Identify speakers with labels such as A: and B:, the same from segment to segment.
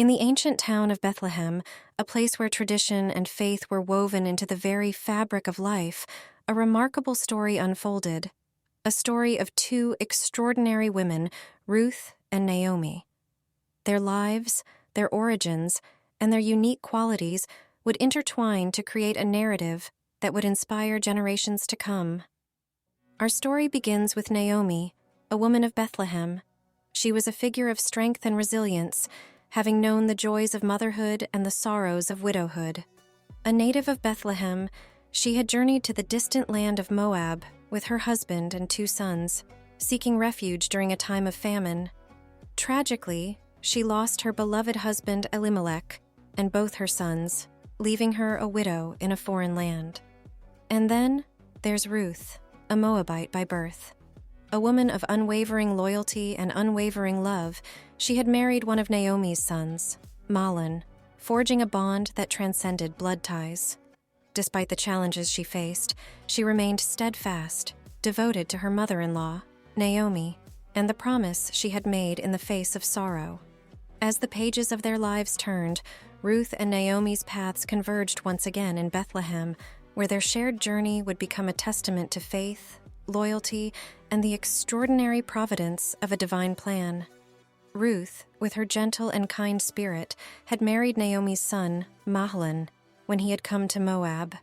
A: In the ancient town of Bethlehem, a place where tradition and faith were woven into the very fabric of life, a remarkable story unfolded. A story of two extraordinary women, Ruth and Naomi. Their lives, their origins, and their unique qualities would intertwine to create a narrative that would inspire generations to come. Our story begins with Naomi, a woman of Bethlehem. She was a figure of strength and resilience, having known the joys of motherhood and the sorrows of widowhood. A native of Bethlehem, she had journeyed to the distant land of Moab with her husband and 2 sons, seeking refuge during a time of famine. Tragically, she lost her beloved husband Elimelech and both her sons, leaving her a widow in a foreign land. And then there's Ruth, a Moabite by birth. A woman of unwavering loyalty and unwavering love, she had married one of Naomi's sons, Mahlon, forging a bond that transcended blood ties. Despite the challenges she faced, she remained steadfast, devoted to her mother-in-law, Naomi, and the promise she had made in the face of sorrow. As the pages of their lives turned, Ruth and Naomi's paths converged once again in Bethlehem, where their shared journey would become a testament to faith, loyalty, and the extraordinary providence of a divine plan. Ruth, with her gentle and kind spirit, had married Naomi's son, Mahlon, when he had come to Moab.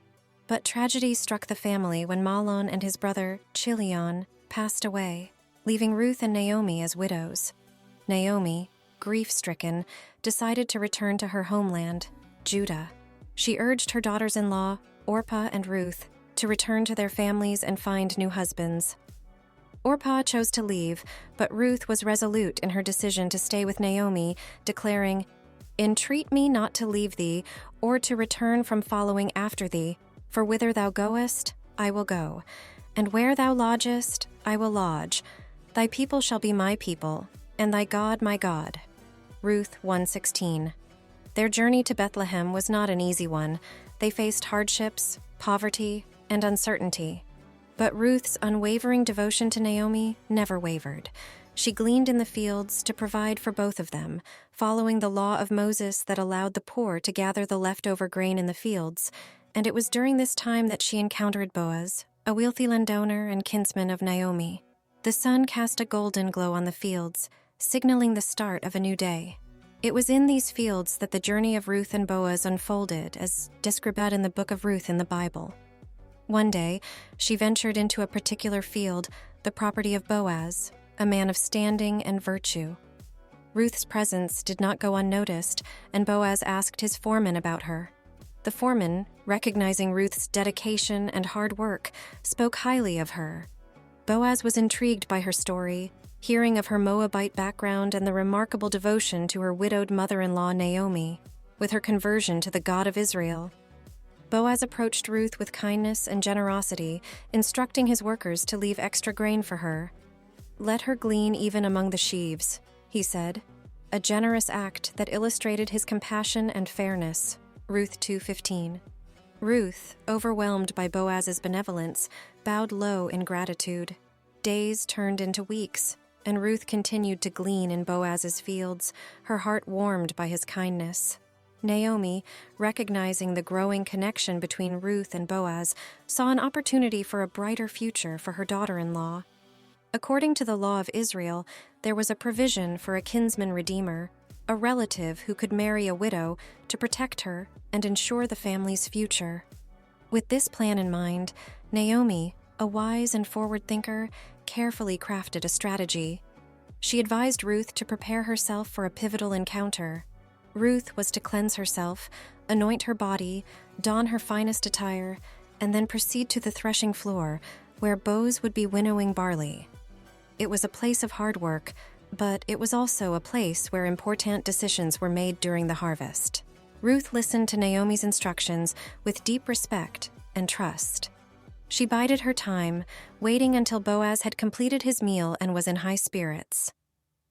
A: But tragedy struck the family when Mahlon and his brother, Chilion, passed away, leaving Ruth and Naomi as widows. Naomi, grief-stricken, decided to return to her homeland, Judah. She urged her daughters-in-law, Orpah and Ruth, to return to their families and find new husbands. Orpah chose to leave, but Ruth was resolute in her decision to stay with Naomi, declaring, "Entreat me not to leave thee, or to return from following after thee, for whither thou goest, I will go, and where thou lodgest, I will lodge. Thy people shall be my people, and thy God my God." Ruth 1:16. Their journey to Bethlehem was not an easy one. They faced hardships, poverty, and uncertainty. But Ruth's unwavering devotion to Naomi never wavered. She gleaned in the fields to provide for both of them, following the law of Moses that allowed the poor to gather the leftover grain in the fields, and it was during this time that she encountered Boaz, a wealthy landowner and kinsman of Naomi. The sun cast a golden glow on the fields, signaling the start of a new day. It was in these fields that the journey of Ruth and Boaz unfolded, as described in the book of Ruth in the Bible. One day, she ventured into a particular field, the property of Boaz, a man of standing and virtue. Ruth's presence did not go unnoticed, and Boaz asked his foreman about her. The foreman, recognizing Ruth's dedication and hard work, spoke highly of her. Boaz was intrigued by her story, hearing of her Moabite background and the remarkable devotion to her widowed mother-in-law Naomi, with her conversion to the God of Israel. Boaz approached Ruth with kindness and generosity, instructing his workers to leave extra grain for her. "Let her glean even among the sheaves," he said, a generous act that illustrated his compassion and fairness. Ruth 2:15. Ruth, overwhelmed by Boaz's benevolence, bowed low in gratitude. Days turned into weeks, and Ruth continued to glean in Boaz's fields, her heart warmed by his kindness. Naomi, recognizing the growing connection between Ruth and Boaz, saw an opportunity for a brighter future for her daughter-in-law. According to the law of Israel, there was a provision for a kinsman redeemer, a relative who could marry a widow to protect her and ensure the family's future. With this plan in mind, Naomi, a wise and forward thinker, carefully crafted a strategy. She advised Ruth to prepare herself for a pivotal encounter. Ruth was to cleanse herself, anoint her body, don her finest attire, and then proceed to the threshing floor, where Boaz would be winnowing barley. It was a place of hard work, but it was also a place where important decisions were made during the harvest. Ruth listened to Naomi's instructions with deep respect and trust. She bided her time, waiting until Boaz had completed his meal and was in high spirits.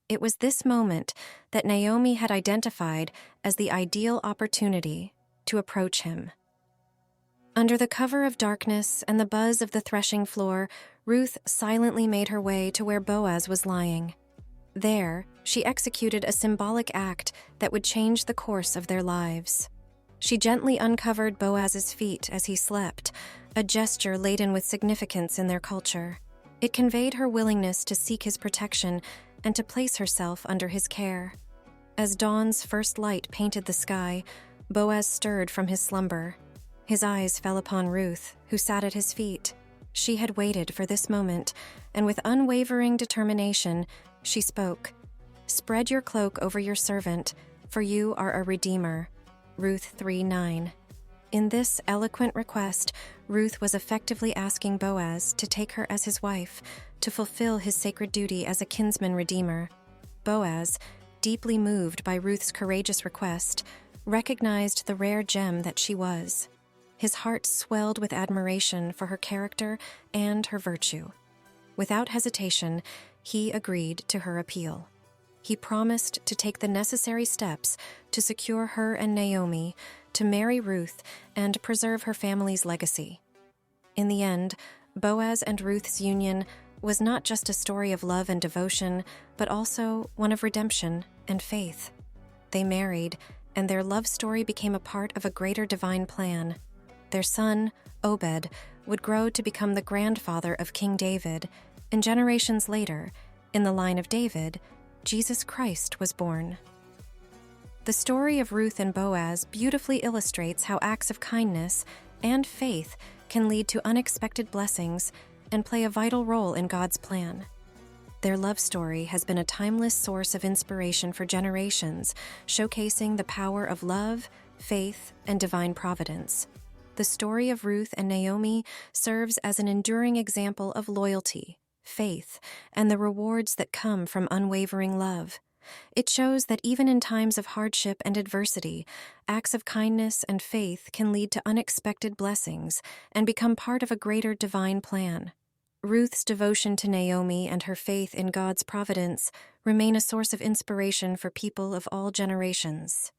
A: It was this moment that Naomi had identified as the ideal opportunity to approach him. Under the cover of darkness and the buzz of the threshing floor, Ruth silently made her way to where Boaz was lying. There, she executed a symbolic act that would change the course of their lives. She gently uncovered Boaz's feet as he slept, a gesture laden with significance in their culture. It conveyed her willingness to seek his protection and to place herself under his care. As dawn's first light painted the sky, Boaz stirred from his slumber. His eyes fell upon Ruth, who sat at his feet. She had waited for this moment, and with unwavering determination, she spoke. "Spread your cloak over your servant, for you are a redeemer." Ruth 3:9. In this eloquent request, Ruth was effectively asking Boaz to take her as his wife, to fulfill his sacred duty as a kinsman redeemer. Boaz, deeply moved by Ruth's courageous request, recognized the rare gem that she was. His heart swelled with admiration for her character and her virtue. Without hesitation, he agreed to her appeal. He promised to take the necessary steps to secure her and Naomi, to marry Ruth, and preserve her family's legacy. In the end, Boaz and Ruth's union was not just a story of love and devotion, but also one of redemption and faith. They married, and their love story became a part of a greater divine plan. Their son, Obed, would grow to become the grandfather of King David, and generations later, in the line of David, Jesus Christ was born. The story of Ruth and Boaz beautifully illustrates how acts of kindness and faith can lead to unexpected blessings and play a vital role in God's plan. Their love story has been a timeless source of inspiration for generations, showcasing the power of love, faith, and divine providence. The story of Ruth and Naomi serves as an enduring example of loyalty, faith, and the rewards that come from unwavering love. It shows that even in times of hardship and adversity, acts of kindness and faith can lead to unexpected blessings and become part of a greater divine plan. Ruth's devotion to Naomi and her faith in God's providence remain a source of inspiration for people of all generations.